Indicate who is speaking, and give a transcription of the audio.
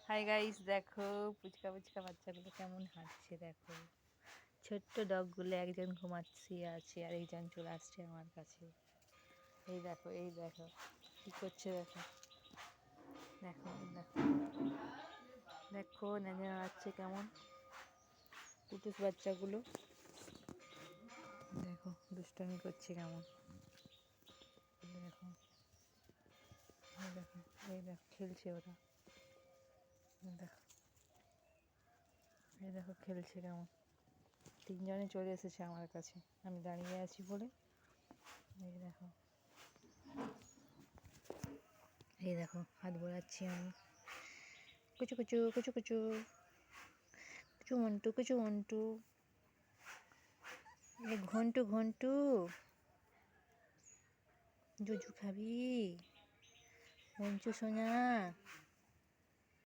Speaker 1: Hi guys, দেখো পুচকা পুচকা বাচ্চাগুলো কেমন হাঁটছে। দেখো ছোট্ট ডগগুলো, একজন ঘুমাচ্ছে আছে আর একজন চলে আসছে আমার কাছে। এই দেখো, এই দেখো কি করছে। দেখো দেখো দেখো দেখো নেজে নাড়াচ্ছে কেমন কুটুস বাচ্চাগুলো। দেখো দুষ্টামি করছে কেমন। দেখো এই দেখো, এই দেখো খেলছে ওরা। দেখো, এই দেখো খেলছে কেমন। তিনজনে চলে এসেছে আমার কাছে, আমি দাঁড়িয়ে আছি বলে। এই দেখো, এই দেখো হাত বোলাচ্ছি আমি। কুচু কুচু কুচু কুচু কুচু মন্টু, কুচু মন্টু, এ ঘন্টু ঘন্টু, জুজু খাবি? মঞ্চু সোনা,